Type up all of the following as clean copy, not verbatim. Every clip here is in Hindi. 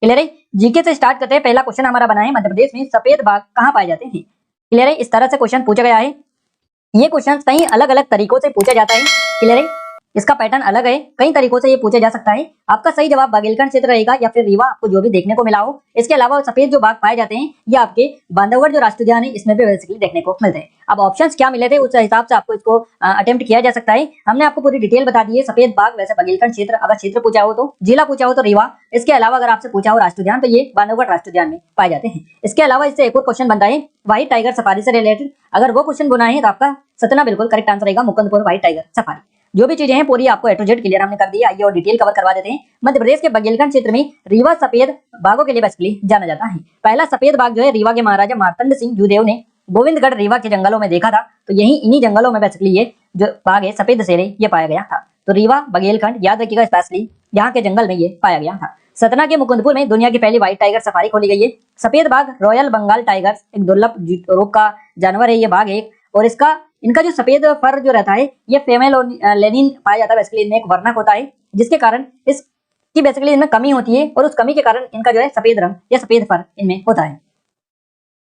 क्लियर है। जीके से स्टार्ट करते हैं। पहला क्वेश्चन हमारा बना है, मध्य प्रदेश में सफेद बाघ कहाँ पाए जाते हैं। क्लियर है, इस तरह से क्वेश्चन पूछा गया है। ये क्वेश्चन कई अलग अलग तरीकों से पूछा जाता है। क्लियर है, इसका पैटर्न अलग है, कई तरीकों से ये पूछा जा सकता है। आपका सही जवाब बागेलखंड क्षेत्र रहेगा या फिर रीवा, आपको जो भी देखने को मिला हो। इसके अलावा सफेद जो बाघ पाए जाते हैं ये आपके बांधवगढ़ जो राष्ट्रीय उद्यान है इसमें भी बेसिकली देखने को मिलते हैं। अब ऑप्शंस क्या मिले थे उस हिसाब से आपको इसको अटेम्प्ट किया जा सकता है। हमने आपको पूरी डिटेल बता दी है। सफेद बाघ वैसे बागेलखंड क्षेत्र, अगर क्षेत्र पूछा हो तो, जिला पूछा हो तो रीवा, इसके अलावा अगर आपसे पूछा हो राष्ट्रीय उद्यान तो ये बांधवगढ़ राष्ट्रीय उद्यान में पाए जाते हैं। इसके अलावा इससे एक और क्वेश्चन बनता है व्हाइट टाइगर सफारी से रिलेटेड। अगर वो क्वेश्चन बना है तो आपका सतना बिल्कुल करेक्ट आंसर रहेगा, मुकुंदपुर व्हाइट टाइगर सफारी। जो भी चीजें हैं पूरी आपको ए टू जेड क्लियर हमने कर दी है। आइए और डिटेल कवर करवा देते हैं। मध्य प्रदेश के बागेलखंड क्षेत्र में रीवा सफेद बाघों के लिए बेसिकली जाना जाता है। पहला सफेद बाघ जो है रीवा के महाराजा मार्तंड सिंह जूदेव ने गोविंदगढ़ रीवा के जंगलों में देखा था। तो यही इन्हीं जंगलों में बेसिकली ये जो बाघ है सफेद शेर है ये पाया गया था। तो रीवा बागेलखंड याद रखिएगा, स्पेशली यहाँ के जंगल में ये पाया गया था। सतना के मुकुंदपुर में दुनिया की पहली व्हाइट टाइगर सफारी खोली गई है। सफेद बाघ रॉयल बंगाल टाइगर एक दुर्लभ रूप का जानवर है ये बाघ है, और इनका जो सफेद फर जो रहता है ये फीमेल और लेनिन पाया जाता है। बेसिकली इनमें एक वर्णक होता है जिसके कारण इसकी बेसिकली इनमें कमी होती है, और उस कमी के कारण इनका जो है सफेद रंग या सफेद फर इनमें होता है।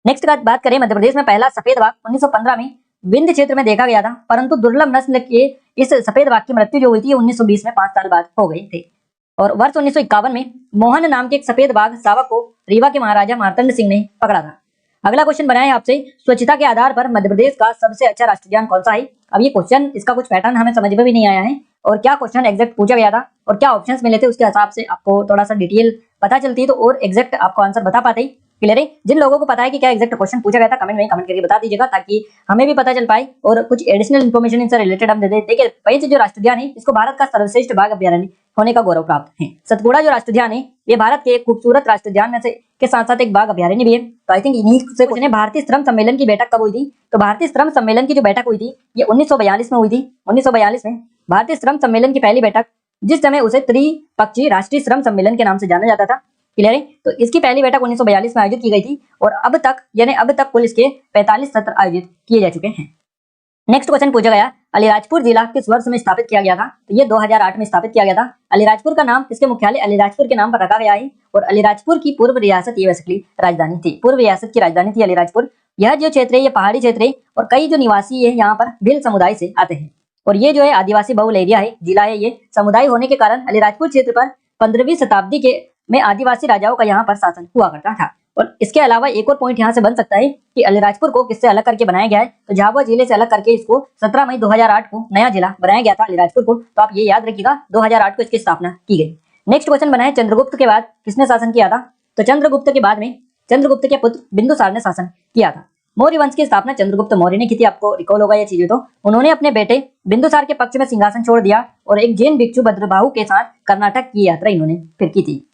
नेक्स्ट बात करें, मध्य प्रदेश में पहला सफेद बाघ 1915 में विंध्य क्षेत्र में देखा गया था, परंतु दुर्लभ नस्ल के इस सफेद बाघ की मृत्यु जो हुई थी 1920 में 5 साल बाद हो गई थी। और वर्ष 1951 में मोहन नाम के एक सफेद बाघ शावक को रीवा के महाराजा मार्तंड सिंह ने पकड़ा था। अगला क्वेश्चन बनाया आपसे, स्वच्छता के आधार पर मध्य प्रदेश का सबसे अच्छा राष्ट्रीय उद्यान कौन सा है। अब ये क्वेश्चन, इसका कुछ पैटर्न हमें समझ में भी नहीं आया है, और क्या क्वेश्चन एग्जैक्ट पूछा गया था और क्या ऑप्शंस मिले थे उसके हिसाब से आपको थोड़ा सा डिटेल पता चलती है तो और एग्जैक्ट आपको आंसर बता पाते ही। क्लियर है, जिन लोगों को पता है कि क्या एग्जैक्ट क्वेश्चन पूछा गया था कमेंट में कमेंट करके बता दीजिएगा, ताकि हमें भी पता चल पाए और कुछ एडिशनल इन्फॉर्मेशन इनसे रिलेटेड हम दे दें। देखिए पेंच जो राष्ट्रीय उद्यान है इसको भारत का सर्वश्रेष्ठ बाघ अभ्यारण्य होने का गौरव प्राप्त है। सतपुड़ा जो राष्ट्रीय उद्यान है ये भारत के खूबसूरत राष्ट्रीय उद्यान में से के साथ साथ एक बाघ अभ्यारण्य भी है। तो आई थिंक इन्हीं से कुछ ने भारतीय श्रम सम्मेलन की बैठक कब हुई थी। तो भारतीय श्रम सम्मेलन की जो बैठक हुई थी ये 1942 में हुई थी। 1942 में भारतीय श्रम सम्मेलन की पहली बैठक, जिस समय उसे त्रिपक्षीय राष्ट्रीय श्रम सम्मेलन के नाम से जाना जाता था। क्लियर है, तो इसकी पहली बैठक 1942 में आयोजित की गई थी, और अब तक कुल इसके 45 सत्र आयोजित किए जा चुके हैं। नेक्स्ट क्वेश्चन पूछा गया, अलीराजपुर जिला किस वर्ष में स्थापित किया गया था। तो ये 2008 में स्थापित किया गया था। अलीराजपुर का नाम इसके मुख्यालय अलीराजपुर के नाम पर रखा गया है, और अलीराजपुर की पूर्व रियासत ये बेसिकली राजधानी थी, पूर्व रियासत की राजधानी थी अलीराजपुर। यह जो क्षेत्र है ये पहाड़ी क्षेत्र है, और कई जो निवासी है यहाँ पर भील समुदाय से आते हैं, और ये जो है आदिवासी बहुल एरिया है, जिला है ये। समुदाय होने के कारण अलीराजपुर क्षेत्र पर 15वीं शताब्दी के में आदिवासी राजाओं का यहाँ पर शासन हुआ करता था। और इसके अलावा एक और पॉइंट यहाँ से बन सकता है कि अलीराजपुर को किससे अलग करके बनाया गया है। तो झाबुआ जिले से अलग करके इसको 17 मई 2008 को नया जिला बनाया गया था अलीराजपुर को। तो आप ये याद रखिएगा 2008 को इसकी स्थापना की गई। नेक्स्ट क्वेश्चन बना है, चंद्रगुप्त के बाद किसने शासन किया था। तो चंद्रगुप्त के बाद में चंद्रगुप्त के पुत्र बिंदुसार ने शासन किया था। मौर्य वंश की स्थापना चंद्रगुप्त मौर्य ने की थी, आपको रिकॉल होगा ये चीजें। तो उन्होंने अपने बेटे बिंदुसार के पक्ष में सिंहासन छोड़ दिया, और एक जैन भिक्षु भद्रबाहु के साथ कर्नाटक की यात्रा इन्होंने फिर की थी।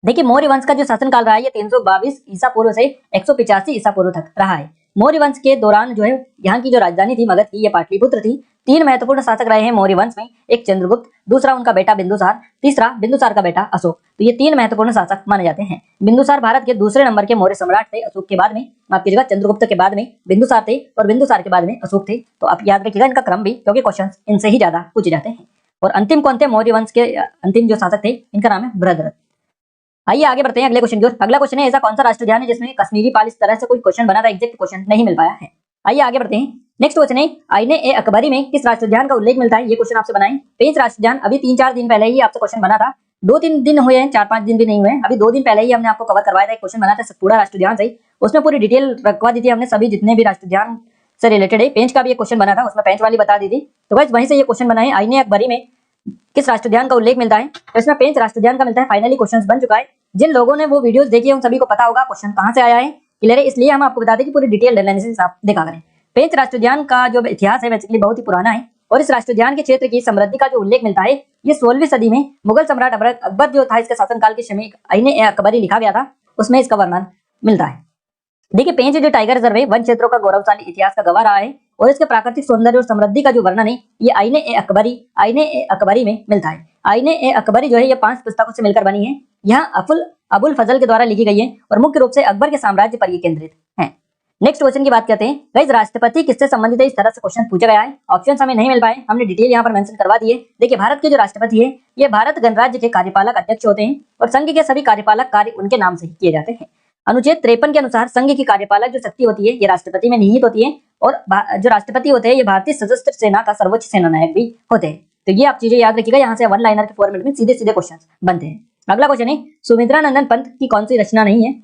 देखिए मौर्य वंश का जो शासनकाल रहा है ये 322 ईसा पूर्व से 185 ईसा पूर्व तक रहा है। मौर्य वंश के दौरान जो है यहाँ की जो राजधानी थी मगध की ये पाटलिपुत्र थी। 3 महत्वपूर्ण शासक रहे हैं मौर्य वंश में, एक चंद्रगुप्त, दूसरा उनका बेटा बिंदुसार, तीसरा बिंदुसार का बेटा अशोक। तो ये 3 महत्वपूर्ण शासक माने जाते हैं। बिंदुसार भारत के दूसरे नंबर के मौर्य सम्राट थे। अशोक के बाद में, माफ कीजिएगा, चंद्रगुप्त के बाद में बिंदुसार थे, और बिंदुसार के बाद में अशोक थे। तो आप याद रखिएगा इनका क्रम भी, क्योंकि क्वेश्चन इनसे ही ज्यादा पूछे जाते हैं। और अंतिम कौन थे मौर्य वंश के अंतिम जो शासक थे, इनका नाम है बृहद्रथ। आइए आगे बढ़ते हैं अगले क्वेश्चन की ओर। अगला क्वेश्चन है, ऐसा कौन सा राष्ट्रीय उद्यान है जिसमें कश्मीरी पाल इस तरह से कोई क्वेश्चन बना था, एग्जैक्ट क्वेश्चन नहीं मिल पाया है। आइए आगे बढ़ते हैं। नेक्स्ट क्वेश्चन है, आईने ए अकबरी में किस राष्ट्रीय उद्यान का उल्लेख मिलता है। ये क्वेश्चन आपसे बनाए पेंच राष्ट्रीय उद्यान। अभी 3-4 दिन पहले ही आपसे क्वेश्चन बना था, 2-3 दिन हुए हैं, 4-5 दिन भी नहीं हुए, अभी 2 दिन पहले ही हमने आपको कवर करवाया था। एक क्वेश्चन बना था सतपुड़ा राष्ट्रीय उद्यान से, उसमें पूरी डिटेल रखवा दी थी हमने, सभी जितने भी राष्ट्रीय उद्यान से रिलेटेड है। पेंच का भी एक क्वेश्चन बना था, उसमें पेंच वाली बता दी थी। तो गाइस वहीं से ये क्वेश्चन बना है, आईने अकबरी में किस राष्ट्रीय उद्यान का उल्लेख मिलता है। तो इसमें पेंच राष्ट्रीय उद्यान का मिलता है। फाइनली क्वेश्चन बन चुका है। जिन लोगों ने वो वीडियोस देखी है उन सभी को पता होगा क्वेश्चन कहां से आया है। क्लियर है, इसलिए हम आपको बता दें कि पूरी डिटेल एनालिसिस आप देखा करें। पेंच राष्ट्रीय उद्यान का जो इतिहास है बेसिकली बहुत ही पुराना है, और इस राष्ट्रीय उद्यान के क्षेत्र की समृद्धि का जो उल्लेख मिलता है ये 16वीं सदी में मुगल सम्राट अकबर जो था इसके शासनकाल के समय आईने ए अकबरी लिखा गया था, उसमें इसका वर्णन मिलता है। देखिए पेंच जो टाइगर रिजर्व है वन क्षेत्रों का गौरवशाली इतिहास का गवाह रहा है, और इसके प्राकृतिक सौंदर्य और समृद्धि का जो वर्णन है ये आईने ए अकबरी में मिलता है। आईने ए अकबरी जो है ये 5 पुस्तकों से मिलकर बनी है। यह अबुल फजल के द्वारा लिखी गई है, और मुख्य रूप से अकबर के साम्राज्य पर ये केंद्रित है। नेक्स्ट क्वेश्चन की बात करते हैं। गाइस राष्ट्रपति किससे संबंधित है, इस तरह से क्वेश्चन पूछा गया है। ऑप्शन हमें नहीं मिल पाए, हमने डिटेल यहाँ पर मेंशन करवा दिए। देखिए भारत के जो राष्ट्रपति है ये भारत गणराज्य के कार्यपालक अध्यक्ष होते हैं और संघ के सभी कार्यपालक कार्य उनके नाम से किए जाते हैं। अनुच्छेद 53 के अनुसार संघ की कार्यपालक जो शक्ति होती है ये राष्ट्रपति में निहित होती है और जो राष्ट्रपति होते हैं ये भारतीय सशस्त्र सेना का सर्वोच्च सेनानायक भी होते हैं। तो ये आप चीजें याद रखिएगा, यहाँ से वन लाइनर के फॉर्मेट में सीधे सीधे क्वेश्चन बनते हैं। अगला क्वेश्चन है सुमित्रा नंदन पंत की कौन सी रचना नहीं है।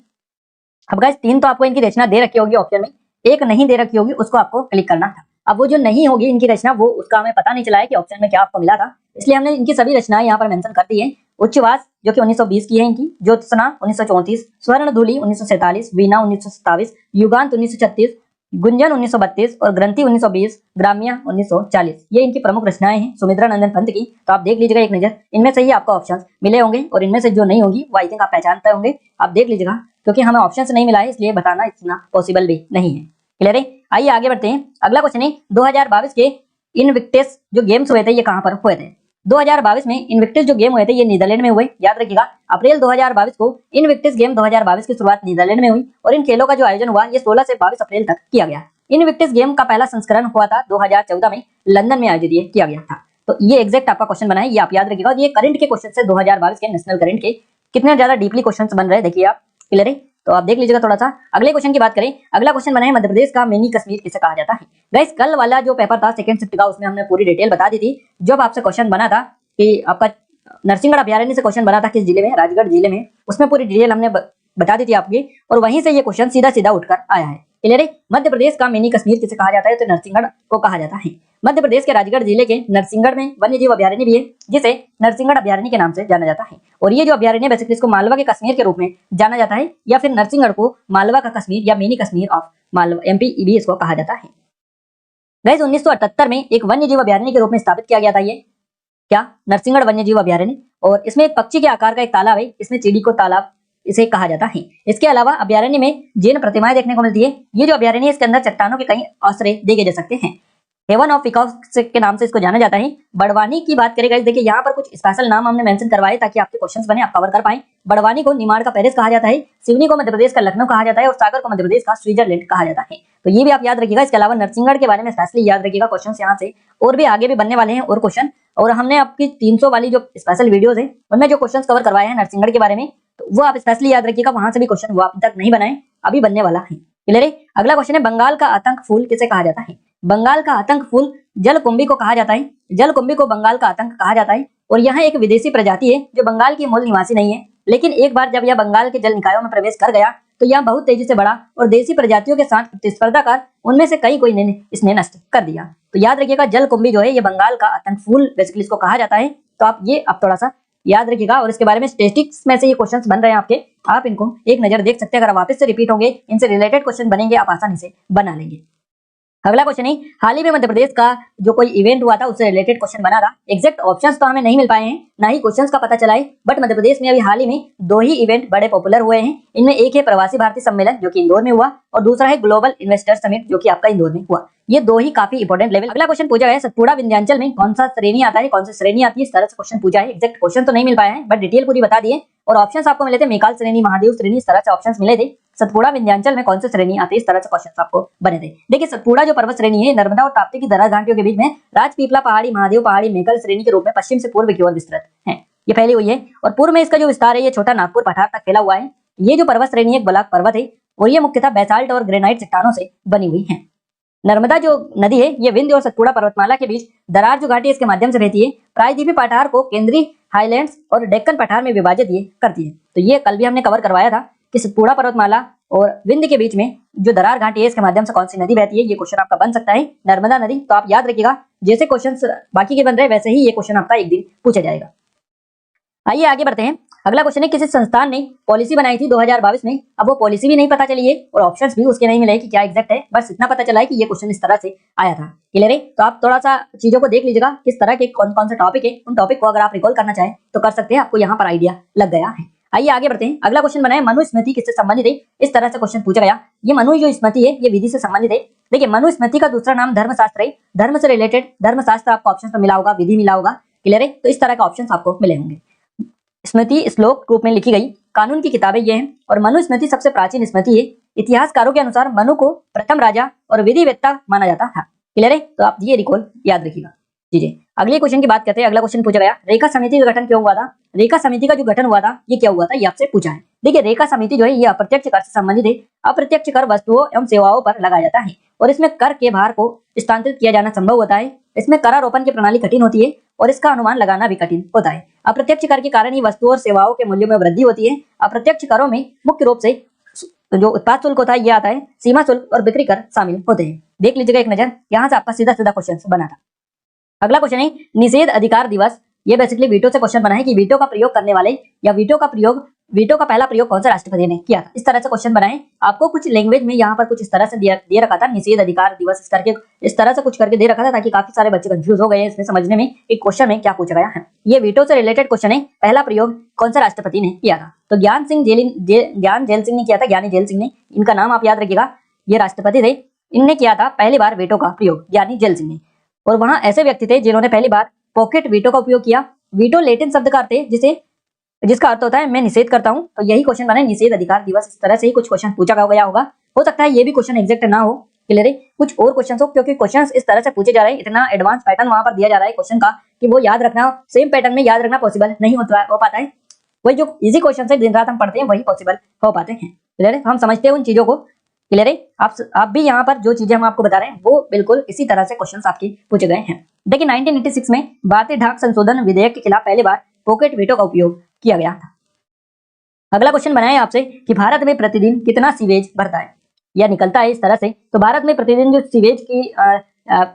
अब गाइस 3 तो आपको इनकी रचना दे रखी होगी ऑप्शन में, एक नहीं दे रखी होगी, उसको आपको क्लिक करना था। अब वो जो नहीं होगी इनकी रचना वो उसका हमें पता नहीं चला है कि ऑप्शन में क्या आपको मिला था, इसलिए हमने इनकी सभी रचनाएं यहाँ पर मेंशन कर दी है। उच्छ्वास जो कि 1920 की है इनकी, ज्योत्सना 1934, स्वर्णधूलि 1947, वीणा 1927, युगांत 1936, गुंजन 1932 और ग्रंथि 1920, ग्राम्य 1940। ये इनकी प्रमुख रचनाएं हैं सुमित्रा नंदन पंत की। तो आप देख लीजिएगा एक नजर, इनमें से ही आपको ऑप्शंस मिले होंगे और इनमें से जो नहीं होगी वो आई थिंक आप पहचानते होंगे। आप देख लीजिएगा, क्योंकि हमें ऑप्शंस नहीं मिला है इसलिए बताना इतना पॉसिबल भी नहीं है। क्लियर है, आइए आगे बढ़ते हैं। अगला क्वेश्चन है 2022 के इनविक्टिस जो गेम्स हुए थे ये कहां पर हुए थे। 2022 में इनविक्टिस जो गेम हुए थे ये नीदरलैंड में हुए, याद रखिएगा। अप्रैल 2022 को इनविक्टिस गेम 2022 की शुरुआत नीदरलैंड में हुई और इन खेलों का जो आयोजन हुआ ये 16 से 22 अप्रैल तक किया गया। इनविक्टिस गेम का पहला संस्करण हुआ था 2014 में लंदन में आयोजित किया गया था। तो ये एग्जैक्ट आपका क्वेश्चन बना है, ये आप याद रखिएगा। ये करंट के क्वेश्चन से 2022 के नेशनल करंट के कितने ज्यादा डीपली क्वेश्चन बन रहे हैं देखिए आप। क्लियर है, तो आप देख लीजिएगा थोड़ा सा। अगले क्वेश्चन की बात करें, अगला क्वेश्चन बना है मध्य प्रदेश का मिनी कश्मीर किसे कहा जाता है। गाइस कल वाला जो पेपर था सेकंड शिफ्ट का उसमें हमने पूरी डिटेल बता दी थी। जब आपसे क्वेश्चन बना था कि आपका नरसिंहगढ़ अभ्यारण्य से क्वेश्चन बना था किस जिले में, राजगढ़ जिले में, उसमें पूरी डिटेल हमने बता दी थी आपकी और वहीं से ये क्वेश्चन सीधा सीधा उठकर आया है। क्लियर है, मध्य प्रदेश का मिनी कश्मीर किसे कहा जाता है, तो नरसिंहगढ़ को कहा जाता है। मध्य प्रदेश के राजगढ़ जिले के नरसिंहगढ़ में वन्य जीव अभ्यारण्य भी है जिसे नरसिंहगढ़ अभ्यारण्य के नाम से जाना जाता है। और ये जो अभ्यारण्य बेसिकली इसको मालवा के कश्मीर के रूप में जाना जाता है या फिर नरसिंहगढ़ को मालवा का कश्मीर या mini Kashmir of Malwa MP भी इसको कहा जाता है। गाइस 1978 में एक वन्य जीव अभ्यारण्य के रूप में स्थापित किया गया था ये क्या, नरसिंहगढ़ वन्य जीव अभ्यारण्य। और इसमें एक पक्षी के आकार का एक तालाब है, इसमें चिड़ी को तालाब इसे कहा जाता है। इसके अलावा अभ्यारण्य में जैन प्रतिमाएं देखने को मिलती है। ये जो अभ्यारण्य है इसके अंदर चट्टानों के कई आश्रय देखे जा सकते हैं। हेवन ऑफ पीकॉक्स के नाम से इसको जाना जाता है। बड़वानी की बात करें गाइस, देखिए यहाँ पर कुछ स्पेशल नाम हमने मेंशन करवाए ताकि आपके क्वेश्चंस बने, आप कवर कर पाए। बड़वानी को निमाड़ का पेरिस कहा जाता है, सिवनी को मध्य प्रदेश का लखनऊ कहा जाता है और सागर को मध्य प्रदेश का स्विट्जरलैंड कहा जाता है। तो ये भी आप याद रखिएगा। इसके अलावा नरसिंहगढ़ के बारे में स्पेशली याद रखिएगा, क्वेश्चन यहाँ से और भी आगे भी बनने वाले हैं और क्वेश्चन। और हमने आपकी 300 वाली जो स्पेशल वीडियोस है उनमें जो क्वेश्चन कवर करवाए हैं नरसिंहगढ़ के बारे में, तो वो आप स्पेशली याद रखिएगा, वहां से भी क्वेश्चन वो अभी तक नहीं बनाए, अभी बनने वाला है। क्लियर है, अगला क्वेश्चन है बंगाल का आतंक फूल किसे कहा जाता है। बंगाल का आतंक फूल जलकुंभी को कहा जाता है। जलकुंभी को बंगाल का आतंक कहा जाता है और यह एक विदेशी प्रजाति है जो बंगाल की मूल निवासी नहीं है, लेकिन एक बार जब यह बंगाल के जल निकायों में प्रवेश कर गया तो यह बहुत तेजी से बढ़ा और देसी प्रजातियों के साथ प्रतिस्पर्धा कर उनमें से कई कोई ने इसने नष्ट कर दिया। तो याद रखिएगा जलकुंभी जो है ये बंगाल का आतंक फूल बेसिकली इसको कहा जाता है। तो आप ये आप थोड़ा सा याद रखिएगा और इसके बारे में स्टैटिस्टिक्स में से ये क्वेश्चंस बन रहे हैं आपके, आप इनको एक नजर देख सकते हैं। अगर वापस से रिपीट होंगे इनसे रिलेटेड क्वेश्चन बनेंगे, आप आसानी से बना लेंगे। अगला क्वेश्चन है हाल ही में मध्य प्रदेश का जो कोई इवेंट हुआ था उससे रिलेटेड क्वेश्चन बना था। एग्जैक्ट ऑप्शंस तो हमें नहीं मिल पाए हैं, ना ही क्वेश्चंस का पता चला है, बट मध्य प्रदेश में अभी हाल ही में 2 ही इवेंट बड़े पॉपुलर हुए हैं। इनमें एक है प्रवासी भारतीय सम्मेलन जो कि इंदौर में हुआ और दूसरा है ग्लोबल इन्वेस्टर समिट जो कि आपका इंदौर में हुआ। ये 2 ही काफी इंपॉर्टेंट लेवल। अगला क्वेश्चन पूछा है सतपुड़ा विंध्याचल में कौन सा श्रेणी आता है, कौन सी श्रेणी आती है, इस तरह से क्वेश्चन पूछा है। एग्जैक्ट क्वेश्चन तो नहीं मिल पाया है बट डिटेल पूरी बता दिए और ऑप्शंस आपको मिले थे मेकाल श्रेणी, महादेव श्रेणी, इस तरह से ऑप्शंस मिले थे। सतपुड़ा विंध्याचल में कौन सी श्रेणी आती है, इस तरह से क्वेश्चन आपको बने थे। देखिए सतपुड़ा जो पर्वत श्रेणी है नर्मदा और ताप्ती की दरार घाटियों के बीच में राजपीपला पहाड़ी, महादेव पहाड़ी, मेकल श्रेणी के रूप में पश्चिम से पूर्व की ओर विस्तृत है, ये फैली हुई है और पूर्व में इसका जो विस्तार है ये छोटा नागपुर पठार तक फैला हुआ है। ये जो पर्वत श्रेणी है एक बलाक पर्वत है और ये मुख्यतः बेसाल्ट और ग्रेनाइट चट्टानों से बनी हुई है। नर्मदा जो नदी है ये विंध्य और सतपुड़ा पर्वतमाला के बीच दरार जो घाटी है इसके माध्यम से बहती है। प्रायद्वीपीय पठार को केंद्रीय हाईलैंड्स और डेक्कन पठार में विभाजित ये करती है। तो ये कल भी हमने कवर करवाया था कि सतपुड़ा पर्वतमाला और विंध्य के बीच में जो दरार घाटी है इसके माध्यम से कौन सी नदी बहती है, ये क्वेश्चन आपका बन सकता है नर्मदा नदी। तो आप याद रखिएगा जैसे क्वेश्चन बाकी के बन रहे वैसे ही ये क्वेश्चन आपका एक दिन पूछा जाएगा। आइए आगे बढ़ते हैं। अगला क्वेश्चन है किसी संस्थान ने पॉलिसी बनाई थी 2022 में, अब वो पॉलिसी भी नहीं पता चली है और ऑप्शंस भी उसके नहीं मिले कि क्या एग्जैक्ट है, बस इतना पता चला है कि ये क्वेश्चन इस तरह से आया था। क्लियर है, तो आप थोड़ा सा चीजों को देख लीजिएगा किस तरह के कौन कौन से टॉपिक है, उन टॉपिक को अगर आप रिकॉल करना चाहें तो कर सकते हैं, आपको यहाँ पर आइडिया लग गया है। आइए आगे बढ़ते हैं। अगला क्वेश्चन बनाए मनुस्मृति किससे संबंधित है, इस तरह से क्वेश्चन पूछा गया। ये मनु जो स्मृति है ये विधि से संबंधित है। देखिए मनुस्मृति का दूसरा नाम धर्मशास्त्र है, धर्म से रिलेटेड धर्मशास्त्र आपको ऑप्शन में मिला होगा, विधि मिला होगा। क्लियर है, तो इस तरह का ऑप्शन आपको मिले होंगे। स्मृति श्लोक रूप में लिखी गई कानून की किताबें ये हैं और मनुस्मृति सबसे प्राचीन स्मृति है। इतिहासकारों के अनुसार मनु को प्रथम राजा और विधिवेत्ता माना जाता था। क्लियर है? तो आप ये रिकॉल याद रखिएगा। जी। अगले क्वेश्चन की बात करते हैं। अगला क्वेश्चन पूछा गया, रेखा समिति का गठन क्यों हुआ था? रेखा समिति का जो गठन हुआ था ये क्या हुआ था, ये आपसे पूछा है। देखिए, रेखा समिति जो है ये अप्रत्यक्ष कर से संबंधित है। अप्रत्यक्ष कर वस्तुओं एवं सेवाओं पर लगाया जाता है और इसमें कर के भार को स्थानांतरित किया जाना संभव होता है। इसमें करारोपण की प्रणाली कठिन होती है और इसका अनुमान लगाना भी कठिन होता है। अप्रत्यक्ष कर के कारण ही वस्तुओं और सेवाओं के मूल्यों में वृद्धि होती है। अप्रत्यक्ष करों में मुख्य रूप से जो उत्पाद शुल्क होता है ये आता है, सीमा शुल्क और बिक्री कर शामिल होते हैं। देख लीजिएगा एक नजर, यहाँ से आपका सीधा सीधा क्वेश्चन बना था। अगला क्वेश्चन है निषेध अधिकार दिवस। ये बेसिकली वीटो से क्वेश्चन बना है कि वीटो का प्रयोग करने वाले या वीटो का पहला प्रयोग कौन सा राष्ट्रपति ने किया था। इस तरह से क्वेश्चन बनाए। आपको कुछ लैंग्वेज में यहाँ पर कुछ इस तरह से दे रखा था, निषेध अधिकार दिवस इस करके इस तरह से कुछ करके दे रखा था, ताकि काफी सारे बच्चे कंफ्यूज हो गए इसमें समझने में कि क्वेश्चन में क्या पूछा गया है। ये वीटो से रिलेटेड क्वेश्चन है। पहला प्रयोग कौन सा राष्ट्रपति ने किया था? तो ज्ञान जेल सिंह ने किया था, ज्ञानी जेल सिंह ने। इनका नाम आप याद रखिएगा, ये राष्ट्रपति थे। इनने किया था पहली बार वीटो का प्रयोग, ज्ञानी जेल सिंह ने। और वहां ऐसे व्यक्ति थे जिन्होंने पहली बार पॉकेट वीटो का उपयोग किया। वीटो लैटिन शब्द का अर्थ है जिसका अर्थ होता है मैं निषेध करता हूं। तो यही क्वेश्चन बना है, निषेध अधिकार दिवस। इस तरह से ही कुछ क्वेश्चन पूछा गया होगा। हो सकता है ये भी क्वेश्चन एग्जैक्ट ना हो, क्लियर है, कुछ और क्वेश्चन हो, क्योंकि क्वेश्चन इस तरह से पूछे जा रहे हैं। इतना एडवांस पैटर्न वहां पर दिया जा रहा है क्वेश्चन का कि वो याद रखना सेम पैटर्न में याद रखना पॉसिबल नहीं हो पाता है। वही जो इजी क्वेश्चन है दिन रात हम पढ़ते हैं वही पॉसिबल हो पाते हैं। क्लियर है? हम समझते हैं उन चीजों को। क्लियर है? आप भी यहाँ पर जो चीजें हम आपको बता रहे हैं वो बिल्कुल इसी तरह से क्वेश्चंस आपके पूछे गए हैं। देखिए 1986 में भारतीय डाक संशोधन विधेयक के खिलाफ पहली बार पॉकेट वीटो का उपयोग किया गया था। अगला क्वेश्चन बनाए आपसे कि भारत में प्रतिदिन कितना सीवेज भरता है या निकलता है। इस तरह से तो भारत में प्रतिदिन जो सीवेज की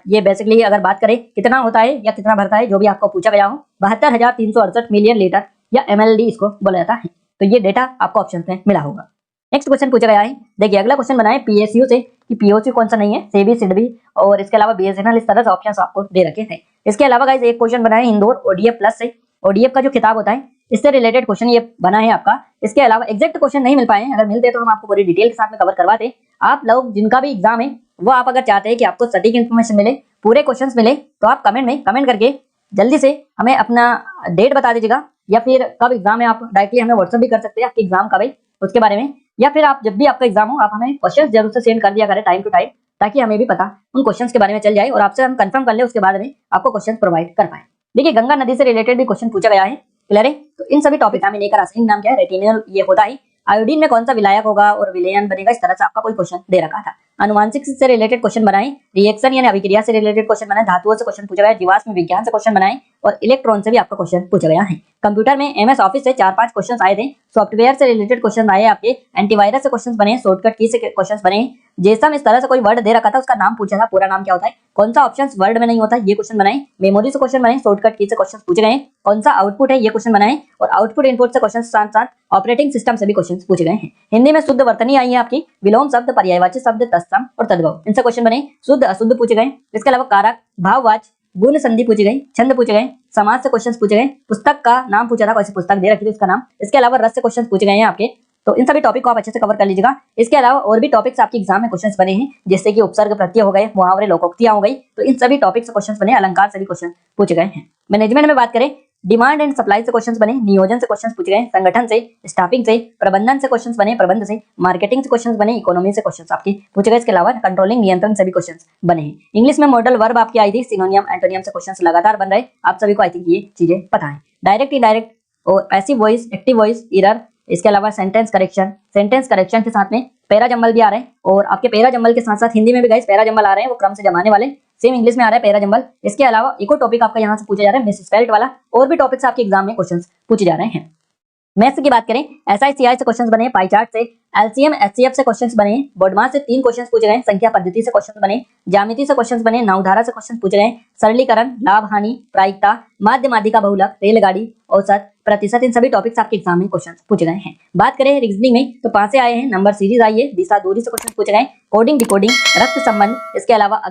ये बेसिकली अगर बात करें कितना होता है या कितना भरता है, जो भी आपको पूछा गया हो, 72,368 मिलियन लीटर या MLD इसको बोला जाता है। तो ये डेटा आपको ऑप्शन में मिला होगा। नेक्स्ट क्वेश्चन पूछा गया है। देखिए अगला क्वेश्चन बनाए PSU से कि POC कौन सा नहीं है, सेबी, सिडबी और इसके अलावा BSNL। इस तरह से ऑप्शंस आपको दे रखे थे। इसके अलावा गाइस एक क्वेश्चन बनाए इंदौर ODF प्लस से। ODF का जो खिताब होता है इससे रिलेटेड क्वेश्चन ये बना है आपका। इसके अलावा एग्जैक्ट क्वेश्चन नहीं मिल पाए, अगर मिलते तो हम आपको पूरी डिटेल के साथ में कवर करवाते। आप लोग जिनका भी एग्जाम है वो आप अगर चाहते हैं कि आपको सटीक इन्फॉर्मेशन मिले, पूरे क्वेश्चंस मिले, तो आप कमेंट करके जल्दी से हमें अपना डेट बता दीजिएगा, या फिर कब एग्जाम है आप डायरेक्टली हमें व्हाट्सएप भी कर सकते हैं आपकी एग्जाम कब है उसके बारे में, या फिर आप जब भी आपका एग्जाम हो आप हमें क्वेश्चन जरूर से सेंड कर दिया करें टाइम टू टाइम, ताकि हमें भी पता उन क्वेश्चंस के बारे में चल जाए और आपसे हम कंफर्म कर ले, उसके बाद में आपको क्वेश्चन प्रोवाइड कर पाए। देखिए गंगा नदी से रिलेटेड भी क्वेश्चन पूछा गया है। क्लियर है? तो इन सभी टॉपिक में लेकर रासायनिक नाम क्या है, रेटिनल ये होता है। आयोडीन में कौन सा विलायक होगा और विलयन बनेगा, इस तरह से आपका कोई क्वेश्चन दे रखा था। अनुवांशिक से रिलेटेड क्वेश्चन बनाए, रिएक्शन यानी अभिक्रिया से रिलेटेड क्वेश्चन बनाए, धातुओं से क्वेश्चन पूछा गया, जीवाश्म विज्ञान से क्वेश्चन बनाए और इलेक्ट्रॉन से भी आपका क्वेश्चन पूछा गया है। कंप्यूटर में MS ऑफिस से 4-5 क्वेश्चन आए थे। सॉफ्टवेयर से रिलेटेड क्वेश्चन आए आपके, एंटीवायरस से क्वेश्चन बने, शॉर्टकट की से क्वेश्चन बने। जैसा इस तरह से कोई वर्ड दे रखा था उसका नाम पूछा था, पूरा नाम क्या होता है, कौन सा ऑप्शन वर्ड में नहीं होता, ये क्वेश्चन बनाए। मेमोरी से क्वेश्चन बने, शॉर्टकट की से क्वेश्चन पूछे गए, कौन सा आउटपुट है ये क्वेश्चन बनाए, और आउटपुट इनपुट से क्वेश्चन साथ साथ ऑपरेटिंग सिस्टम से भी क्वेश्चन पूछे गए हैं। हिंदी में शुद्ध वर्तनी आई है आपकी, विलोम शब्द, पर्यायवाची शब्द, तत्सम और तद्भव, इनसे क्वेश्चन बने। शुद्ध अशुद्ध पूछे गए। इसके अलावा कारक, भाववाच, गुण संधि पूछी गई, छंद पूछे गए, समाज से क्वेश्चंस पूछे गए, पुस्तक का नाम पूछा था, कैसी पुस्तक दे रखी थी उसका नाम। इसके अलावा रस से क्वेश्चंस पूछे गए हैं आपके। तो इन सभी टॉपिक को आप अच्छे से कवर कर लीजिएगा। इसके अलावा और भी टॉपिक्स आपके एग्जाम में क्वेश्चंस बने हैं, जैसे कि उपसर्ग प्रत्यय हो गए, मुहावरे, लोकोक्तियां हो गई। तो इन सभी टॉपिक से क्वेश्चंस बने, अलंकार से भी क्वेश्चन पूछे गए हैं। मैनेजमेंट में बात करें, डिमांड एंड सप्लाई से क्वेश्चंस बने, नियोजन से क्वेश्चंस पूछे गए, संगठन से, स्टाफिंग से, प्रबंधन से क्वेश्चंस बने, प्रबंध से, मार्केटिंग से क्वेश्चंस बने, इकोनॉमी से क्वेश्चंस आपके पूछे गए। इसके अलावा कंट्रोलिंग, नियंत्रण से भी क्वेश्चंस बने हैं। इंग्लिश में मॉडल वर्ब आपकी आई थी, सिनोनियम, एंटोनियम से क्वेश्चंस लगातार बन रहे। आप सभी को आई थिंक ये चीजें पता है। डायरेक्ट, इनडायरेक्ट और passive voice, active voice, error. इसके अलावा सेंटेंस करेक्शन के साथ में पैरा जंबल भी आ रहे हैं, और आपके पैरा जंबल के साथ साथ हिंदी में भी गाइस पैरा जंबल आ रहे हैं, वो क्रम से जमाने वाले, सेम इंग्लिश में आ रहा है पैरा जंबल। इसके अलावा एक और टॉपिक आपका यहाँ से पूछा जा रहा है, मिसस्पेल्ड वाला, और भी टॉपिक्स आपके एग्जाम में क्वेश्चंस पूछे जा रहे हैं। मैथ्स की बात करें, SI/CI से क्वेश्चंस बने, पाई चार्ट से, LCM SCF से क्वेश्चंस बने, बोडमास से 3 क्वेश्चंस पूछे गए, संख्या पद्धति से क्वेश्चंस बने, ज्यामिति से क्वेश्चंस बने, नाउधारा से क्वेश्चन पूछे गए, सरलीकरण, लाभ हानि, प्रायिकता, माध्य माध्यिका बहुलक, रेलगाड़ी, औसत, प्रतिशत, इन सभी टॉपिक्स आपके एग्जाम में क्वेश्चन पूछे गए हैं। बात करें रीजनिंग में तो 5 से आए हैं, नंबर सीरीज आई है, दिशा दूरी से क्वेश्चन पूछे गए, कोडिंग डिकोडिंग, रक्त संबंध। इसके अलावा